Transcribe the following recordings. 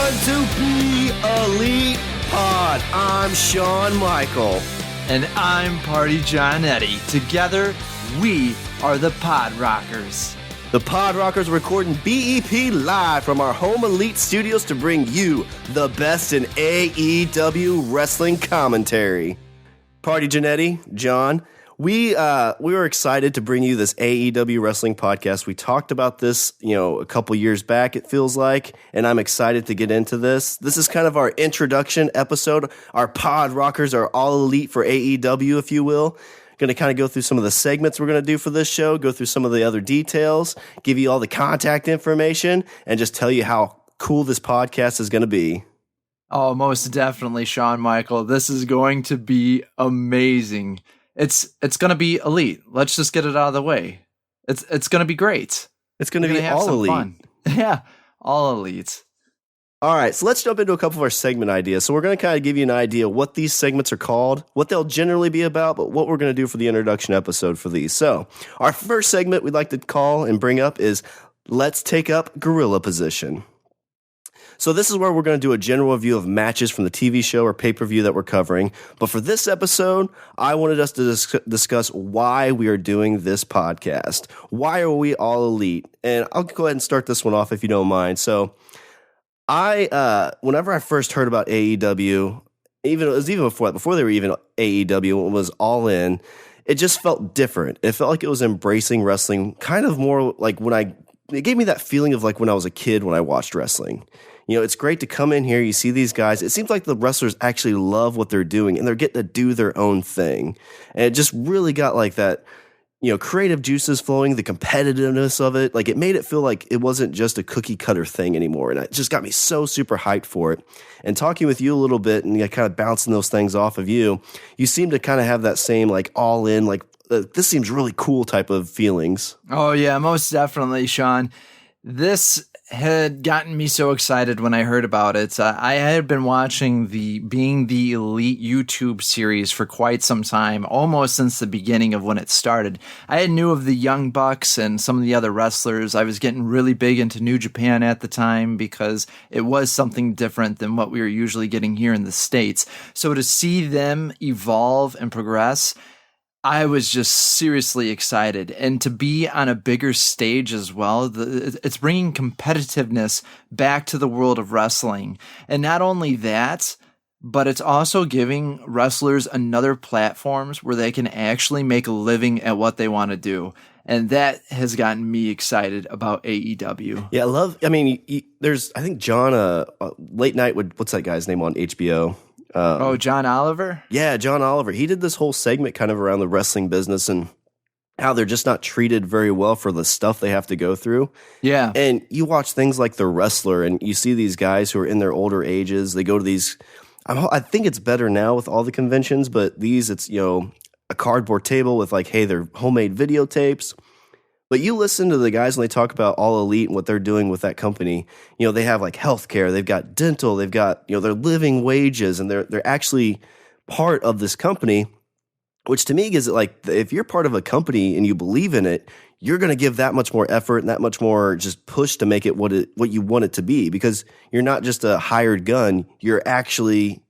time to be Elite Pod. I'm Shawn Michael. And I'm Party Johnnetty. Together, we are the Podrockers. The Podrockers are recording BEP live from our home Elite studios to bring you the best in AEW wrestling commentary. Party Johnnetty, John, we were excited to bring you this AEW wrestling podcast. We talked about this, a couple years back, it feels like, and I'm excited to get into this. This is kind of our introduction episode. Our Podrockers are all elite for AEW, if you will. Going to kind of go through some of the segments we're going to do for this show, go through some of the other details, give you all the contact information, and just tell you how cool this podcast is going to be. Oh, most definitely, Shawn Michael. This is going to be amazing. It's going to be elite. Let's just get it out of the way. It's going to be great. It's going to be all elite. Fun. Yeah, all elite. All right, so let's jump into a couple of our segment ideas. So we're going to kind of give you an idea what these segments are called, what they'll generally be about, but what we're going to do for the introduction episode for these. So our first segment we'd like to call and bring up is Let's Take Up Gorilla Position. So this is where we're going to do a general review of matches from the TV show or pay-per-view that we're covering. But for this episode, I wanted us to discuss why we are doing this podcast. Why are we all elite? And I'll go ahead and start this one off if you don't mind. So whenever I first heard about AEW, it was even before they were even AEW, it was All In, it just felt different. It felt like it was embracing wrestling, kind of more like it gave me that feeling of like when I was a kid when I watched wrestling. It's great to come in here, you see these guys. It seems like the wrestlers actually love what they're doing and they're getting to do their own thing. And it just really got like that, creative juices flowing, the competitiveness of it. Like it made it feel like it wasn't just a cookie cutter thing anymore. And it just got me so super hyped for it. And talking with you a little bit and kind of bouncing those things off of you, you seem to kind of have that same like all in, like this seems really cool type of feelings. Oh yeah, most definitely, Shawn. This had gotten me so excited when I heard about it. I had been watching the Being the Elite YouTube series for quite some time, almost since the beginning of when it started. I had knew of the Young Bucks and some of the other wrestlers. I was getting really big into New Japan at the time because it was something different than what we were usually getting here in the States. So to see them evolve and progress, I was just seriously excited, and to be on a bigger stage as well. It's bringing competitiveness back to the world of wrestling. And not only that, but it's also giving wrestlers another platforms where they can actually make a living at what they want to do. And that has gotten me excited about AEW. Yeah, there's, I think John, late night, what's that guy's name on HBO? John Oliver? Yeah, John Oliver. He did this whole segment kind of around the wrestling business and how they're just not treated very well for the stuff they have to go through. Yeah. And you watch things like The Wrestler and you see these guys who are in their older ages. They go to these, I think it's better now with all the conventions, but it's, a cardboard table with like, hey, they're homemade videotapes. But you listen to the guys when they talk about All Elite and what they're doing with that company. They have like healthcare, they've got dental, they've got, their living wages, and they're actually part of this company, which to me gives it like, if you're part of a company and you believe in it, you're going to give that much more effort and that much more just push to make it what you want it to be, because you're not just a hired gun, you're actually,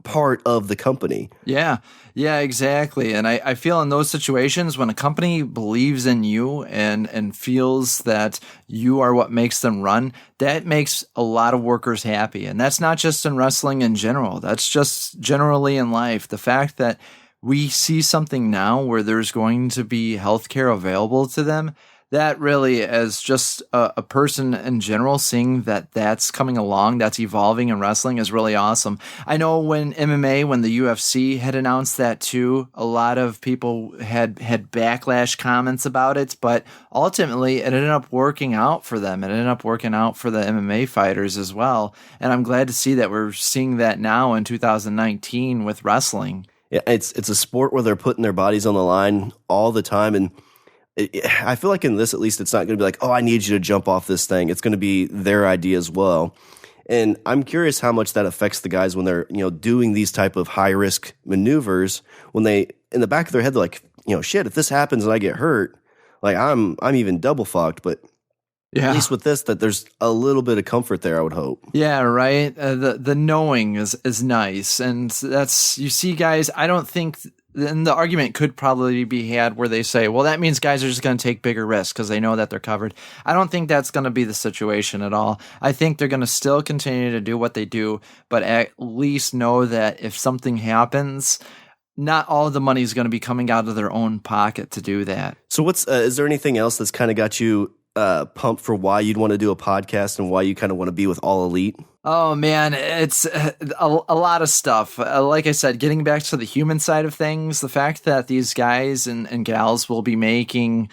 part of the company. Yeah, exactly. And I feel in those situations when a company believes in you and feels that you are what makes them run, that makes a lot of workers happy. And that's not just in wrestling in general. That's just generally in life. The fact that we see something now where there's going to be healthcare available to them, that really, as just a person in general, seeing that that's coming along, that's evolving in wrestling is really awesome. I know when the UFC had announced that too, a lot of people had backlash comments about it, but ultimately it ended up working out for them. It ended up working out for the MMA fighters as well. And I'm glad to see that we're seeing that now in 2019 with wrestling. Yeah, it's a sport where they're putting their bodies on the line all the time, and I feel like in this, at least, it's not going to be like, oh, I need you to jump off this thing. It's going to be their idea as well. And I'm curious how much that affects the guys when they're, doing these type of high risk maneuvers, when they, in the back of their head, they're like, shit, if this happens and I get hurt, like I'm even double fucked. But Yeah. At least with this, that there's a little bit of comfort there, I would hope. Yeah, right. The knowing is nice, and that's you see, guys. I don't think, and the argument could probably be had where they say, well, that means guys are just going to take bigger risks because they know that they're covered. I don't think that's going to be the situation at all. I think they're going to still continue to do what they do, but at least know that if something happens, not all of the money is going to be coming out of their own pocket to do that. So is there anything else that's kind of got you pumped for why you'd want to do a podcast and why you kind of want to be with All Elite? Oh man, it's a lot of stuff. Like I said, getting back to the human side of things, the fact that these guys and gals will be making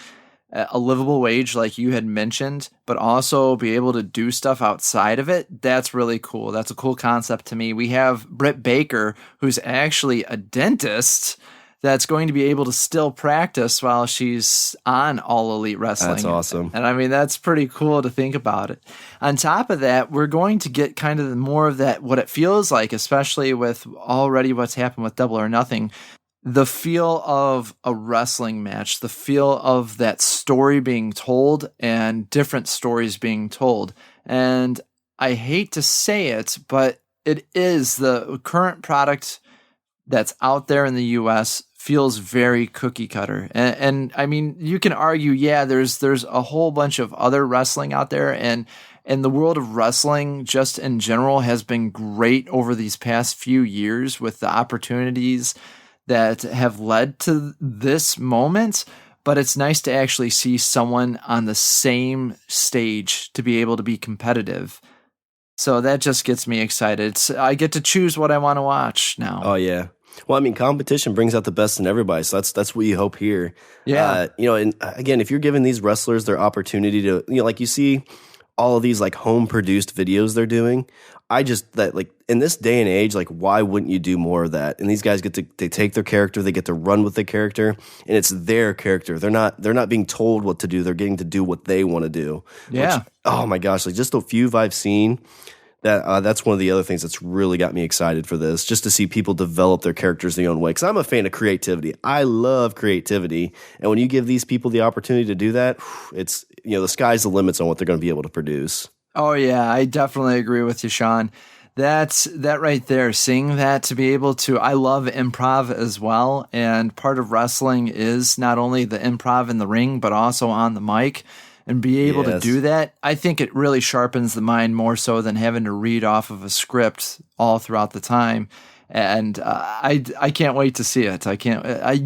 a livable wage like you had mentioned, but also be able to do stuff outside of it, that's really cool. That's a cool concept to me. We have Britt Baker, who's actually a dentist, that's going to be able to still practice while she's on All Elite Wrestling. That's awesome. And I mean, that's pretty cool to think about it. On top of that, we're going to get kind of more of that, what it feels like, especially with already what's happened with Double or Nothing, the feel of a wrestling match, the feel of that story being told and different stories being told. And I hate to say it, but it is the current product that's out there in the US feels very cookie cutter. And I mean, you can argue, yeah, there's a whole bunch of other wrestling out there, and the world of wrestling just in general has been great over these past few years with the opportunities that have led to this moment. But it's nice to actually see someone on the same stage to be able to be competitive. So that just gets me excited. I get to choose what I want to watch now. Oh, yeah. Well, I mean, competition brings out the best in everybody, so that's what you hope here. Yeah. And again, if you're giving these wrestlers their opportunity to, like you see all of these like home produced videos they're doing, in this day and age, like, why wouldn't you do more of that? And these guys they take their character, they get to run with the character, and it's their character. They're not being told what to do. They're getting to do what they want to do. Yeah. Which, oh my gosh, like just a few I've seen. That's one of the other things that's really got me excited for this, just to see people develop their characters their own way. Because I'm a fan of creativity. I love creativity. And when you give these people the opportunity to do that, it's, the sky's the limits on what they're going to be able to produce. Oh, yeah, I definitely agree with you, Shawn. That right there, seeing that, to be able to, I love improv as well. And part of wrestling is not only the improv in the ring, but also on the mic. And be able to do that, I think it really sharpens the mind more so than having to read off of a script all throughout the time. And I can't wait to see it.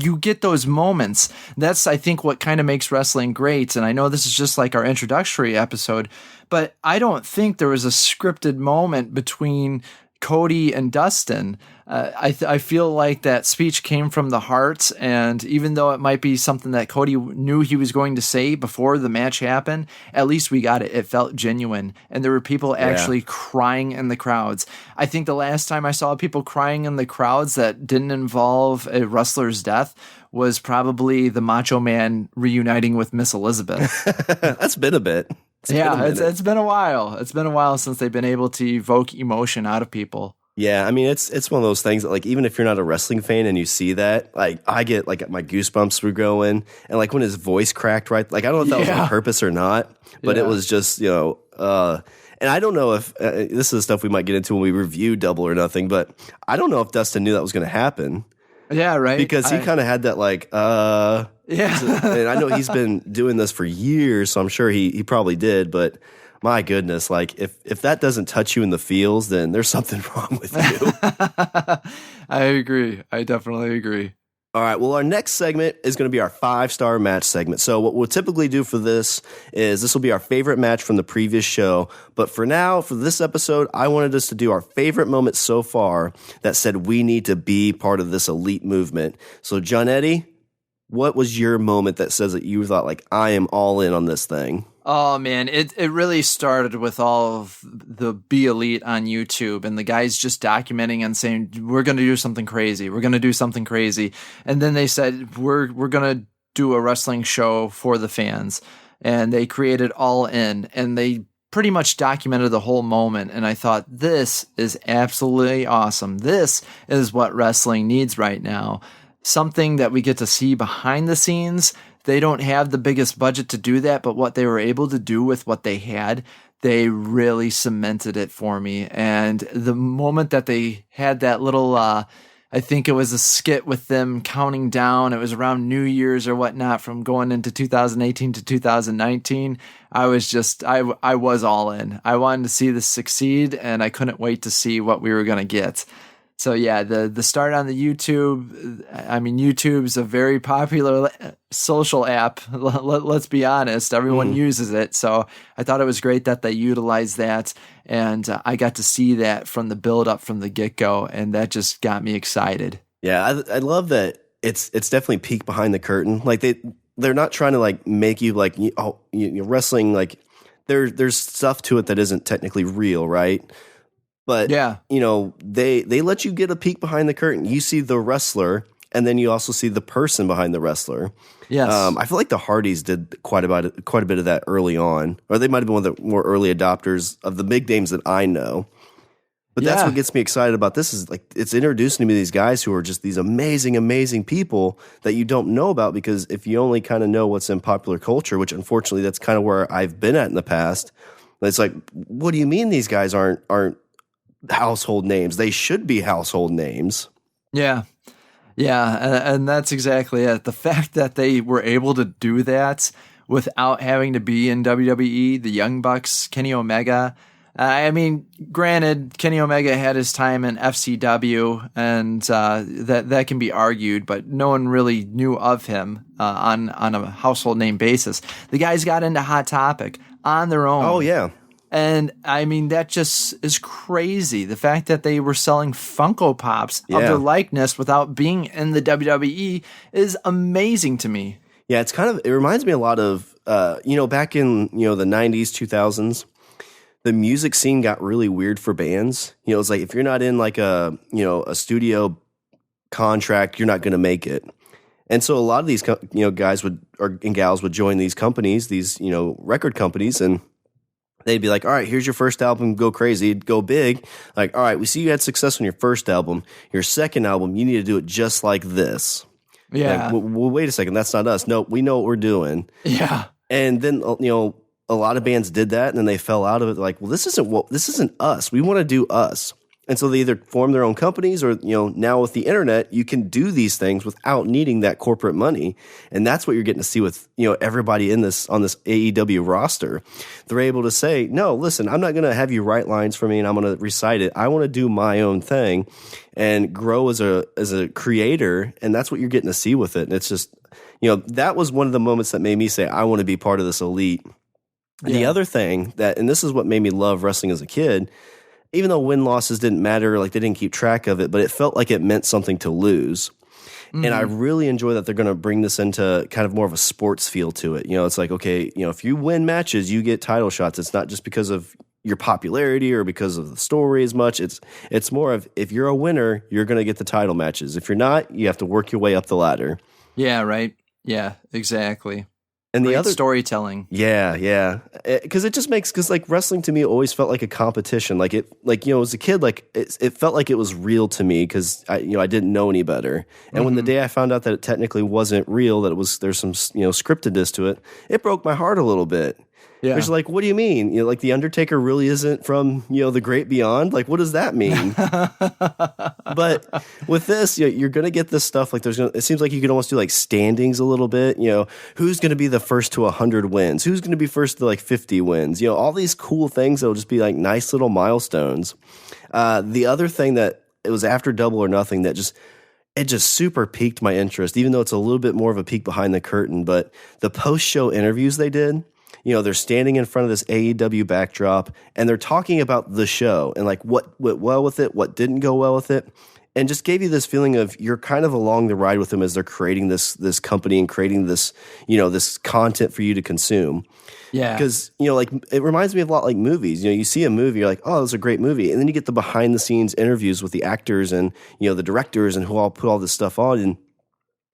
You get those moments. That's, I think, what kind of makes wrestling great. And I know this is just like our introductory episode, but I don't think there was a scripted moment between Cody and Dustin. I feel like that speech came from the heart, and even though it might be something that Cody knew he was going to say before the match happened, at least we got it. It felt genuine, and there were people actually crying in the crowds. I think the last time I saw people crying in the crowds that didn't involve a wrestler's death was probably the Macho Man reuniting with Miss Elizabeth. That's been a bit. It's been a while. It's been a while since they've been able to evoke emotion out of people. Yeah, I mean, it's one of those things that, like, even if you're not a wrestling fan and you see that, like, I get, like, my goosebumps were going, and, like, when his voice cracked, right, like, I don't know if that was on purpose or not, but it was just, and I don't know if, this is stuff we might get into when we review Double or Nothing, but I don't know if Dustin knew that was going to happen. Yeah, right. Because he kind of had that, like, and I know he's been doing this for years, so I'm sure he probably did, but my goodness, like, if that doesn't touch you in the feels, then there's something wrong with you. I agree. I definitely agree. All right, well, our next segment is going to be our 5-star match segment. So what we'll typically do for this will be our favorite match from the previous show. But for now, for this episode, I wanted us to do our favorite moment so far that said we need to be part of this elite movement. So, Johnnetty, what was your moment that says that you thought, like, I am all in on this thing? Oh, man, it really started with all of the Be Elite on YouTube and the guys just documenting and saying, we're going to do something crazy. We're going to do something crazy. And then they said, we're going to do a wrestling show for the fans. And they created All In, and they pretty much documented the whole moment. And I thought, this is absolutely awesome. This is what wrestling needs right now. Something that we get to see behind the scenes they don't have the biggest budget to do that, but what they were able to do with what they had, they really cemented it for me. And the moment that they had that little, I think it was a skit with them counting down. It was around New Year's or whatnot from going into 2018 to 2019. I was all in. I wanted to see this succeed, and I couldn't wait to see what we were going to get. So yeah, the start on the YouTube, I mean, YouTube's a very popular social app. Let's be honest, everyone uses it. So I thought it was great that they utilized that, and I got to see that from the build up from the get go, and that just got me excited. Yeah, I love that. It's definitely peek behind the curtain. Like they're not trying to like make you like wrestling like there's stuff to it that isn't technically real, right? But, yeah, they let you get a peek behind the curtain. You see the wrestler, and then you also see the person behind the wrestler. Yes. I feel like the Hardys did quite a bit of that early on, or they might have been one of the more early adopters of the big names that I know. But that's what gets me excited about this is like it's introducing me to these guys who are just these amazing, amazing people that you don't know about because if you only kind of know what's in popular culture, which unfortunately that's kind of where I've been at in the past, it's like, what do you mean these guys aren't household names? They should be household names. Yeah, and that's exactly it. The fact that they were able to do that without having to be in WWE, the Young Bucks, Kenny Omega. I mean, granted, Kenny Omega had his time in FCW, and that can be argued, but no one really knew of him on a household name basis. The guys got into Hot Topic on their own. Oh, yeah. And I mean, that just is crazy. The fact that they were selling Funko Pops of their likeness without being in the WWE is amazing to me. Yeah, it reminds me a lot of, back in, the 90s, 2000s, the music scene got really weird for bands. It's like if you're not in like a studio contract, you're not going to make it. And so a lot of these, guys and gals would join these companies, these, record companies, and they'd be like, all right, here's your first album, go crazy, go big. Like, all right, we see you had success on your first album. Your second album, you need to do it just like this. Yeah. Like, well, wait a second, that's not us. No, we know what we're doing. Yeah. And then, a lot of bands did that and then they fell out of it. Like, well, this isn't us. We want to do us. And so they either form their own companies or, now with the internet, you can do these things without needing that corporate money. And that's what you're getting to see with, everybody on this AEW roster. They're able to say, no, listen, I'm not going to have you write lines for me and I'm going to recite it. I want to do my own thing and grow as a creator. And that's what you're getting to see with it. And it's just, that was one of the moments that made me say, I want to be part of this elite. Yeah. The other thing and this is what made me love wrestling as a kid, even though win-losses didn't matter, like they didn't keep track of it, but it felt like it meant something to lose. Mm-hmm. And I really enjoy that they're going to bring this into kind of more of a sports feel to it. It's like, okay, if you win matches, you get title shots. It's not just because of your popularity or because of the story as much. It's more of if you're a winner, you're going to get the title matches. If you're not, you have to work your way up the ladder. Yeah, right. Yeah, exactly. And great the other storytelling. Yeah. Because it just makes, because like wrestling to me always felt like a competition. Like as a kid, like it felt like it was real to me because I didn't know any better. And when the day I found out that it technically wasn't real, that there's some scriptedness to it, it broke my heart a little bit. Yeah. It's like, what do you mean? Like the Undertaker really isn't from, the great beyond? Like, what does that mean? But with this, you're going to get this stuff. Like it seems like you can almost do like standings a little bit. Who's going to be the first to 100 wins? Who's going to be first to like 50 wins? All these cool things that will just be like nice little milestones. The other thing that it was after Double or Nothing that it just super piqued my interest, even though it's a little bit more of a peek behind the curtain. But the post-show interviews they did, they're standing in front of this AEW backdrop and they're talking about the show and like what went well with it, what didn't go well with it, and just gave you this feeling of you're kind of along the ride with them as they're creating this company and creating this, this content for you to consume. Yeah. Because, like it reminds me of a lot like movies. You see a movie, you're like, oh, that's a great movie. And then you get the behind the scenes interviews with the actors and, the directors and who all put all this stuff on. And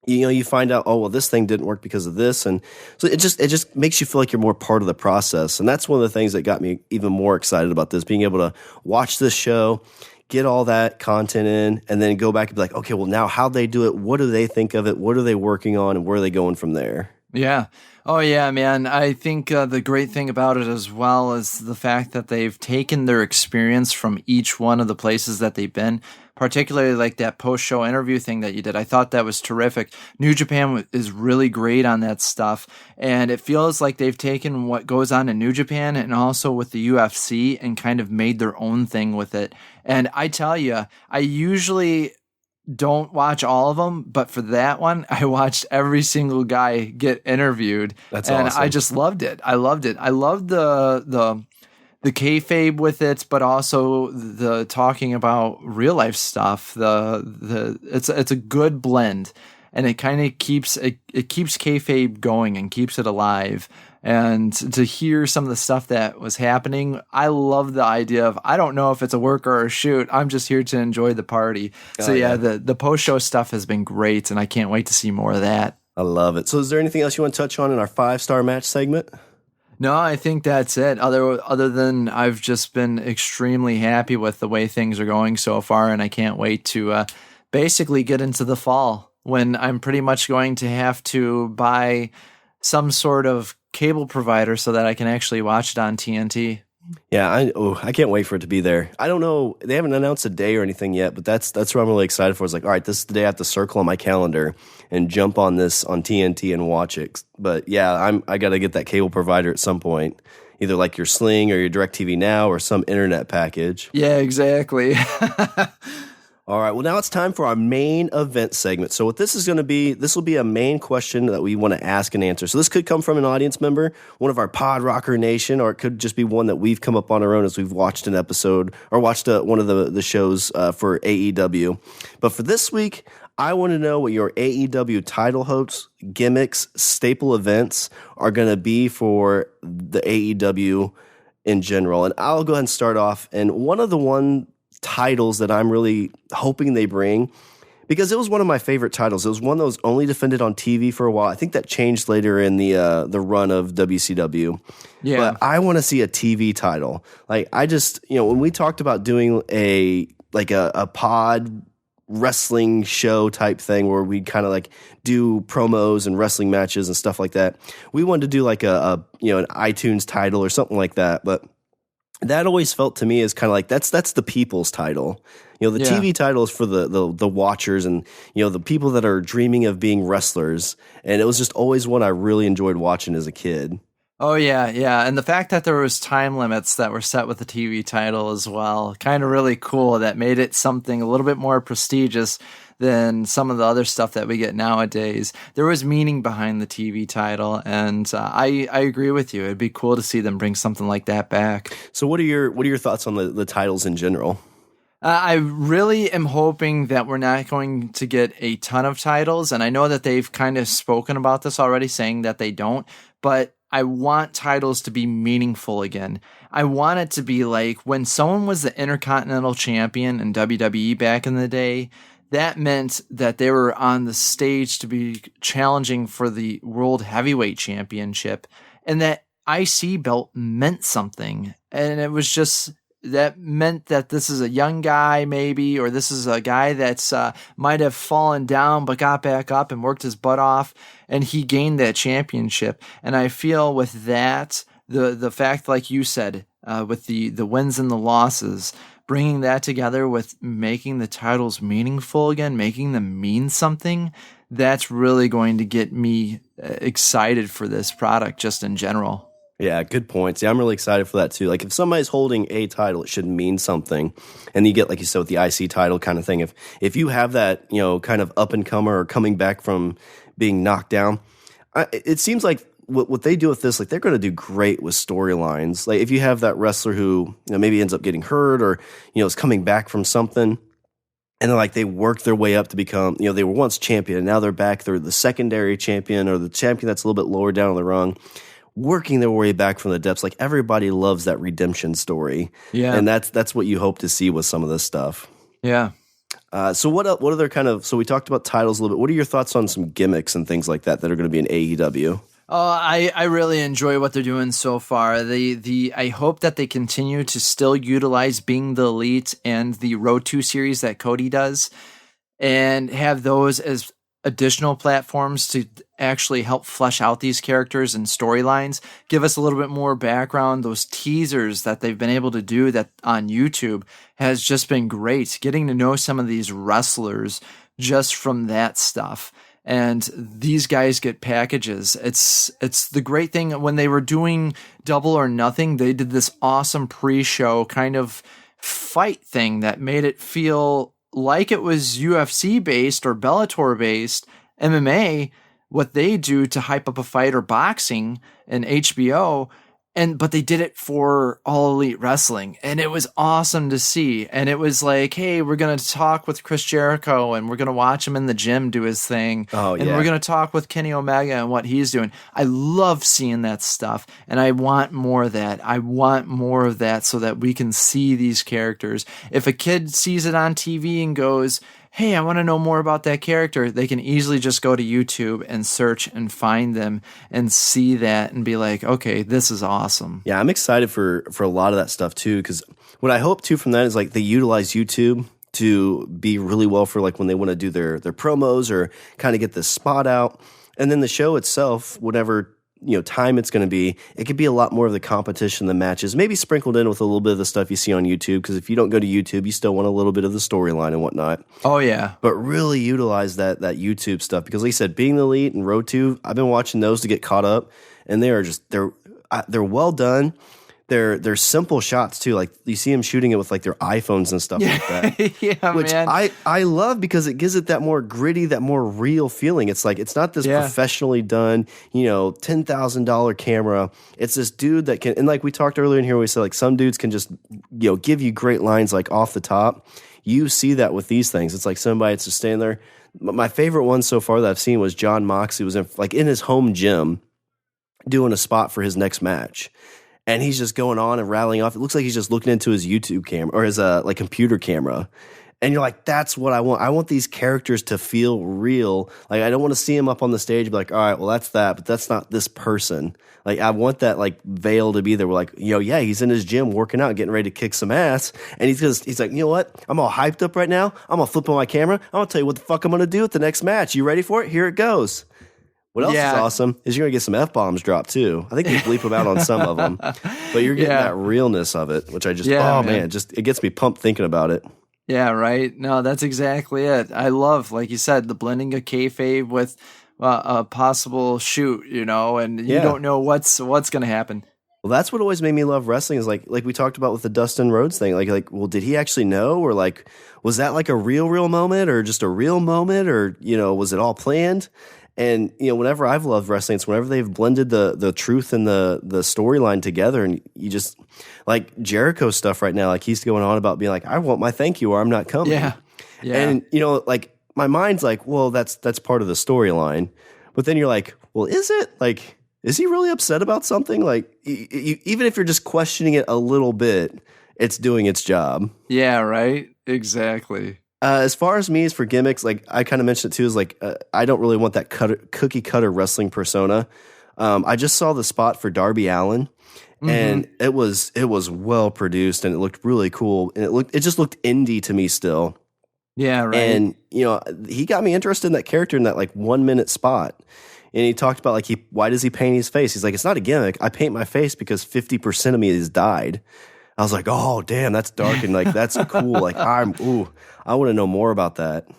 you find out, oh, well, this thing didn't work because of this. And so it just makes you feel like you're more part of the process. And that's one of the things that got me even more excited about this, being able to watch this show, get all that content in, and then go back and be like, okay, well, now how'd they do it? What do they think of it? What are they working on? And where are they going from there? Yeah. Oh, yeah, man. I think the great thing about it as well is the fact that they've taken their experience from each one of the places that they've been, particularly like that post-show interview thing that you did. I thought that was terrific. New Japan is really great on that stuff, and it feels like they've taken what goes on in New Japan and also with the UFC and kind of made their own thing with it. And I tell you, I usually don't watch all of them, but for that one, I watched every single guy get interviewed. That's and awesome. I just loved it. I loved it. I loved the kayfabe with it, but also the talking about real life stuff. It's a good blend, and it kind of keeps it keeps kayfabe going and keeps it alive. And to hear some of the stuff that was happening, I love the idea of, I don't know if it's a work or a shoot. I'm just here to enjoy the party. So yeah, the post-show stuff has been great, and I can't wait to see more of that. I love it. So is there anything else you want to touch on in our 5-star match segment? No, I think that's it. Other than I've just been extremely happy with the way things are going so far, and I can't wait to basically get into the fall when I'm pretty much going to have to buy some sort of cable provider so that I can actually watch it on TNT. Yeah, I can't wait for it to be there. I don't know, they haven't announced a day or anything yet, but that's what I'm really excited for. It's like, all right, this is the day I have to circle on my calendar and jump on this on TNT and watch it. But yeah, I got to get that cable provider at some point, either like your Sling or your DirecTV Now or some internet package. Yeah, exactly. All right, well, now it's time for our main event segment. So what this is going to be, this will be a main question that we want to ask and answer. So this could come from an audience member, one of our PodRocker Nation, or it could just be one that we've come up on our own as we've watched an episode or watched one of the shows for AEW. But for this week, I want to know what your AEW title hopes, gimmicks, staple events are going to be for the AEW in general. And I'll go ahead and start off. And one of the titles that I'm really hoping they bring, because it was one of my favorite titles. It was one that was only defended on TV for a while. I think that changed later in the run of WCW. Yeah. But I want to see a TV title. Like, I just, when we talked about doing a pod wrestling show type thing where we kind of like do promos and wrestling matches and stuff like that, we wanted to do like an iTunes title or something like that. But that always felt to me as kind of like that's the people's title. The TV title is for the watchers and the people that are dreaming of being wrestlers. And it was just always one I really enjoyed watching as a kid. Oh yeah, yeah, and the fact that there was time limits that were set with the TV title as well, kind of really cool. That made it something a little bit more prestigious than some of the other stuff that we get nowadays. There was meaning behind the TV title, and I agree with you. It'd be cool to see them bring something like that back. So, what are your thoughts on the titles in general? I really am hoping that we're not going to get a ton of titles, and I know that they've kind of spoken about this already, saying that they don't, but I want titles to be meaningful again. I want it to be like when someone was the Intercontinental Champion in WWE back in the day, that meant that they were on the stage to be challenging for the World Heavyweight Championship, and that IC belt meant something. And it was just, that meant that this is a young guy maybe, or this is a guy that's might have fallen down but got back up and worked his butt off, and he gained that championship. And I feel with that, the fact, like you said, with the wins and the losses, bringing that together with making the titles meaningful again, making them mean something, that's really going to get me excited for this product just in general. Yeah, good points. Yeah, I'm really excited for that too. Like, if somebody's holding a title, it should mean something. And you get, like you said, with the IC title kind of thing. If you have that, kind of up and comer or coming back from being knocked down, it seems like what they do with this, like, they're going to do great with storylines. Like, if you have that wrestler who maybe ends up getting hurt or is coming back from something, and then, like, they work their way up to become, they were once champion, and now they're back. They're the secondary champion or the champion that's a little bit lower down on the rung, working their way back from the depths. Like, everybody loves that redemption story. Yeah. And that's what you hope to see with some of this stuff. Yeah. So what other kind of, so we talked about titles a little bit. What are your thoughts on some gimmicks and things like that are going to be in AEW? I really enjoy what they're doing so far. I hope that they continue to still utilize Being the Elite and the Road 2 series that Cody does, and have those as additional platforms to actually help flesh out these characters and storylines, give us a little bit more background. Those teasers that they've been able to do that on YouTube has just been great. Getting to know some of these wrestlers just from that stuff. And these guys get packages. It's the great thing when they were doing Double or Nothing, they did this awesome pre-show kind of fight thing that made it feel like it was UFC based or Bellator based. MMA, what they do to hype up a fight, or boxing and HBO, but they did it for All Elite Wrestling, and it was awesome to see. And it was like, hey, we're gonna talk with Chris Jericho, and we're gonna watch him in the gym do his thing, and we're gonna talk with Kenny Omega and what he's doing. I love seeing that stuff, and I want more of that. I want more of that so that we can see these characters. If a kid sees it on TV and goes, hey, I want to know more about that character, they can easily just go to YouTube and search and find them and see that and be like, okay, this is awesome. Yeah, I'm excited for a lot of that stuff too, because what I hope too from that is like they utilize YouTube to be really well for like when they want to do their promos or kind of get this spot out. And then the show itself, whatever time it's going to be, it could be a lot more of the competition, the matches, maybe sprinkled in with a little bit of the stuff you see on YouTube, because if you don't go to YouTube, you still want a little bit of the storyline and whatnot. Oh, yeah. But really utilize that YouTube stuff, because like I said, Being the Elite and Road 2, I've been watching those to get caught up, and they're well done. They're simple shots too. Like you see them shooting it with like their iPhones and stuff like that. Yeah, which man. I love, because it gives it that more gritty, that more real feeling. It's like it's not this professionally done, $10,000 camera. It's this dude that can, and like we talked earlier in here, we said like some dudes can just give you great lines like off the top. You see that with these things. It's like somebody that's just standing there. My favorite one so far that I've seen was John Moxley was in his home gym doing a spot for his next match. And he's just going on and rattling off. It looks like he's just looking into his YouTube camera or his like computer camera. And you're like, that's what I want. I want these characters to feel real. Like, I don't want to see him up on the stage and be like, all right, well, that's that, but that's not this person. Like, I want that like veil to be there. We're like, yeah, he's in his gym working out, getting ready to kick some ass. And he's like, you know what? I'm all hyped up right now. I'm going to flip on my camera. I'm going to tell you what the fuck I'm going to do at the next match. You ready for it? Here it goes. What else is awesome is you're going to get some F-bombs dropped too. I think they bleep them out on some of them. But you're getting that realness of it, which I just, man, it gets me pumped thinking about it. Yeah, right. No, that's exactly it. I love, like you said, the blending of kayfabe with a possible shoot, and you don't know what's going to happen. Well, that's what always made me love wrestling is like we talked about with the Dustin Rhodes thing. Like, well, did he actually know? Or like, was that like a real moment or just a real moment? Or, was it all planned? And, whenever I've loved wrestling, it's whenever they've blended the truth and the storyline together. And you just, like Jericho stuff right now, like he's going on about being like, I want my thank you or I'm not coming. Yeah. And, like my mind's like, well, that's part of the storyline. But then you're like, well, is it? Like, is he really upset about something? Like, even if you're just questioning it a little bit, it's doing its job. Yeah, right. Exactly. As far as me, as for gimmicks, like I kind of mentioned it too, is like I don't really want that cookie cutter wrestling persona. I just saw the spot for Darby Allin, and it was well produced and it looked really cool, and it just looked indie to me still. Yeah, right. And he got me interested in that character in that like 1 minute spot. And he talked about like why does he paint his face? He's like, it's not a gimmick. I paint my face because 50% of me has died. I was like, oh damn, that's dark and like that's cool. Like I want to know more about that.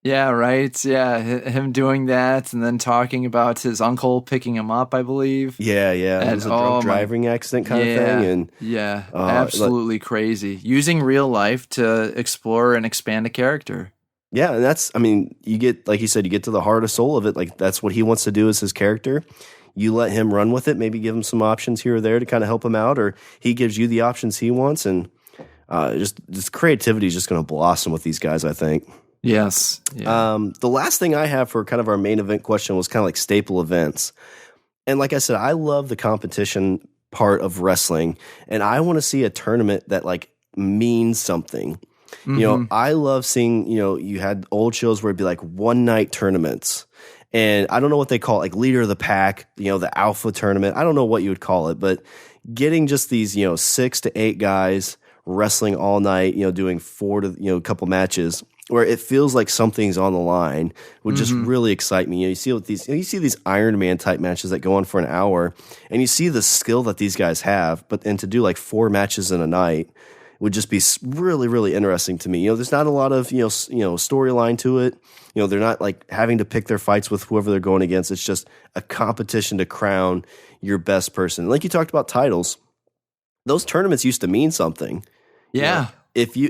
Yeah, right. Yeah, him doing that and then talking about his uncle picking him up, I believe. Yeah. It was a drunk driving accident kind of thing. And absolutely crazy. Using real life to explore and expand a character. Yeah, and you get, like you said, you get to the heart and soul of it. Like that's what he wants to do as his character. You let him run with it, maybe give him some options here or there to kind of help him out, or he gives you the options he wants, and just creativity is just going to blossom with these guys, I think. Yes. Yeah. The last thing I have for kind of our main event question was kind of like staple events. And like I said, I love the competition part of wrestling, and I want to see a tournament that like means something. I love seeing, you had old shows where it'd be like one night tournaments. And I don't know what they call it, like leader of the pack, the alpha tournament. I don't know what you would call it, but getting just these, 6 to 8 guys wrestling all night, doing 4 to, a couple matches where it feels like something's on the line would just really excite me. You see you see these Iron Man type matches that go on for an hour, and you see the skill that these guys have, and to do like 4 matches in a night would just be really, really interesting to me. There's not a lot of, storyline to it. They're not like having to pick their fights with whoever they're going against. It's just a competition to crown your best person. Like you talked about titles, those tournaments used to mean something. Yeah.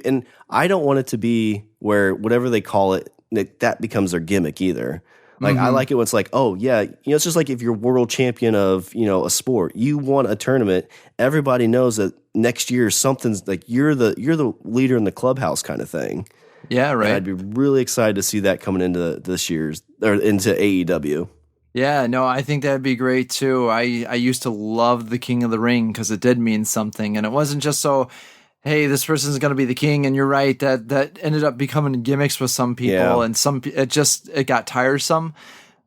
And I don't want it to be where whatever they call it, that becomes their gimmick either. Like I like it when it's like, oh yeah, it's just like if you're world champion of, a sport, you won a tournament, everybody knows that next year something's like you're the leader in the clubhouse kind of thing. Yeah, right. And I'd be really excited to see that coming into this year's or into AEW. Yeah, no, I think that'd be great too. I used to love the King of the Ring because it did mean something, and it wasn't just so, hey, this person's going to be the king. And you're right, that ended up becoming gimmicks with some people, and it got tiresome.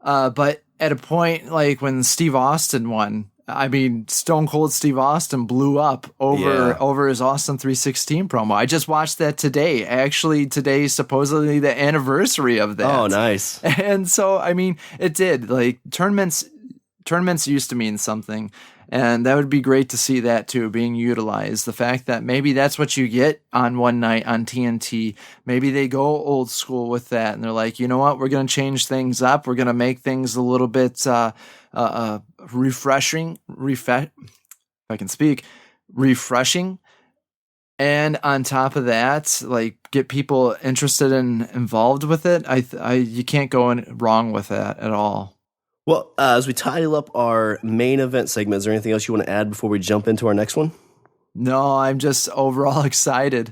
But at a point, like when Steve Austin won, I mean, Stone Cold Steve Austin blew up over his Austin 316 promo. I just watched that today. Actually, today's supposedly the anniversary of that. Oh, nice. And so, I mean, it did. Like tournaments used to mean something. And that would be great to see that too being utilized. The fact that maybe that's what you get on one night on TNT. Maybe they go old school with that, and they're like, you know what, we're going to change things up. We're going to make things a little bit refreshing. If I can speak, refreshing. And on top of that, like get people interested and involved with it. You can't go wrong with that at all. Well, as we title up our main event segment, is there anything else you want to add before we jump into our next one? No, I'm just overall excited.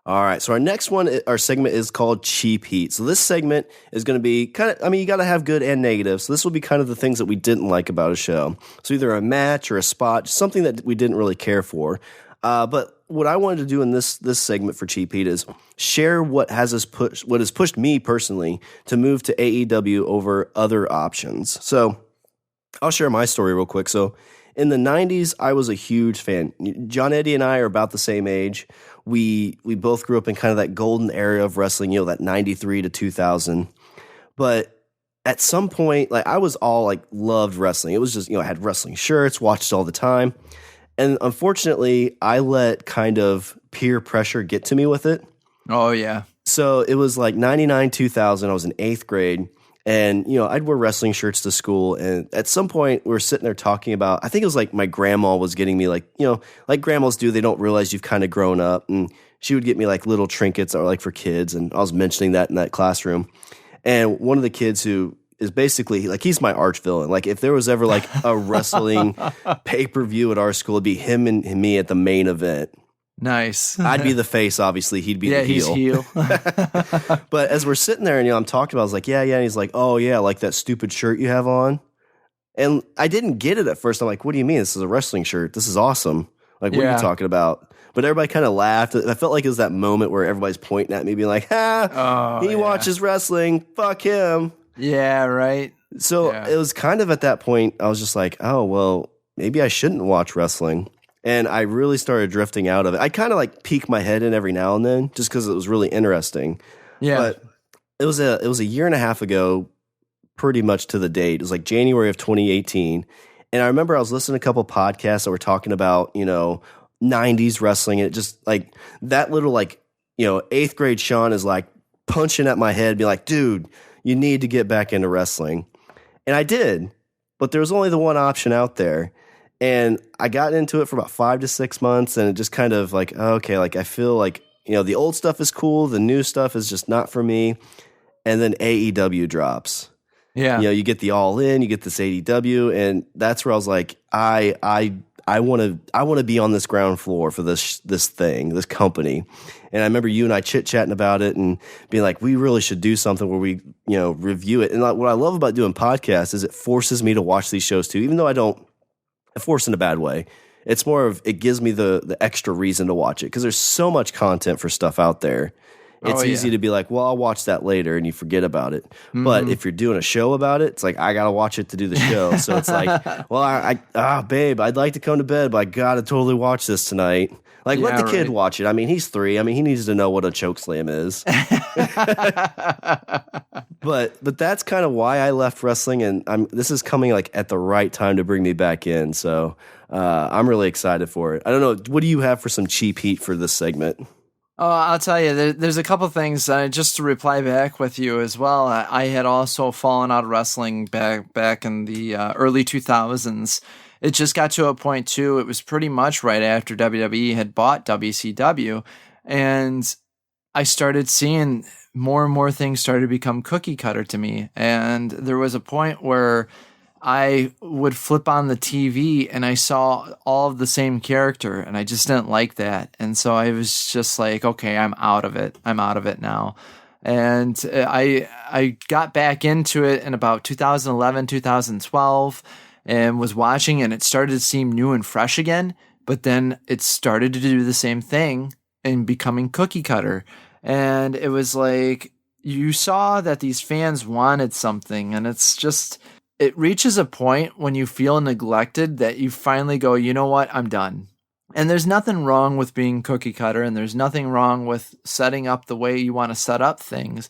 All right. So our segment is called Cheap Heat. So this segment is going to be you got to have good and negative. So this will be kind of the things that we didn't like about a show. So either a match or a spot, something that we didn't really care for. But what I wanted to do in this segment for Cheap Heat is share what has pushed me personally to move to AEW over other options. So I'll share my story real quick. So in the 90s, I was a huge fan. Johnnetty and I are about the same age. We both grew up in kind of that golden era of wrestling, that 93 to 2000. But at some point, like I was all like loved wrestling. It was just, I had wrestling shirts, watched all the time. And unfortunately, I let kind of peer pressure get to me with it. Oh, yeah. So it was like 99, 2000. I was in 8th grade. And, I'd wear wrestling shirts to school. And at some point, we were sitting there talking about, I think it was like my grandma was getting me like, like grandmas do, they don't realize you've kind of grown up. And she would get me like little trinkets that were like for kids. And I was mentioning that in that classroom. And one of the kids who is basically like, he's my arch villain. Like if there was ever like a wrestling pay-per-view at our school, it'd be him and me at the main event. Nice. I'd be the face, obviously. He'd be the heel. He's heel. But as we're sitting there and I'm talking about it, I was like, yeah. And he's like, oh yeah, like that stupid shirt you have on. And I didn't get it at first. I'm like, what do you mean? This is a wrestling shirt. This is awesome. Like, what are you talking about? But everybody kind of laughed. I felt like it was that moment where everybody's pointing at me being like, he watches wrestling. Fuck him. Yeah, right. So it was kind of at that point, I was just like, oh, well, maybe I shouldn't watch wrestling. And I really started drifting out of it. I kind of like peek my head in every now and then just because it was really interesting. Yeah. But it was a year and a half ago, pretty much to the date. It was like January of 2018. And I remember I was listening to a couple podcasts that were talking about, 90s wrestling. And it just like that little 8th grade Shawn is like punching at my head, being like, dude, you need to get back into wrestling. And I did, but there was only the one option out there. And I got into it for about 5 to 6 months, and it just kind of like, okay, like I feel like, the old stuff is cool. The new stuff is just not for me. And then AEW drops. Yeah. You get the All In, you get this AEW, and that's where I was like, I want to be on this ground floor for this thing, this company. And I remember you and I chit-chatting about it and being like, we really should do something where we, review it. And like, what I love about doing podcasts is it forces me to watch these shows too, even though I don't force in a bad way. It's more of, it gives me the extra reason to watch it because there's so much content for stuff out there. it's easy to be like, well, I'll watch that later, and you forget about it. But if you're doing a show about it, it's like, I got to watch it to do the show. So it's like, well, babe, I'd like to come to bed, but I got to totally watch this tonight. Like, let the kid watch it. I mean, he's 3. I mean, he needs to know what a chokeslam is. But that's kind of why I left wrestling, and this is coming like at the right time to bring me back in. So I'm really excited for it. I don't know. What do you have for some cheap heat for this segment? Oh, I'll tell you, there's a couple things, just to reply back with you as well. I had also fallen out of wrestling back in the early 2000s. It just got to a point, too, it was pretty much right after WWE had bought WCW, and I started seeing more and more things started to become cookie cutter to me. And there was a point where I would flip on the TV and I saw all of the same character, and I just didn't like that. And so I was just like, okay, I'm out of it. I'm out of it now. And I got back into it in about 2011, 2012, and was watching, and it started to seem new and fresh again. But then it started to do the same thing and becoming cookie cutter. And it was like, you saw that these fans wanted something, and it's just, it reaches a point when you feel neglected that you finally go, you know what, I'm done. And there's nothing wrong with being cookie cutter, and there's nothing wrong with setting up the way you want to set up things.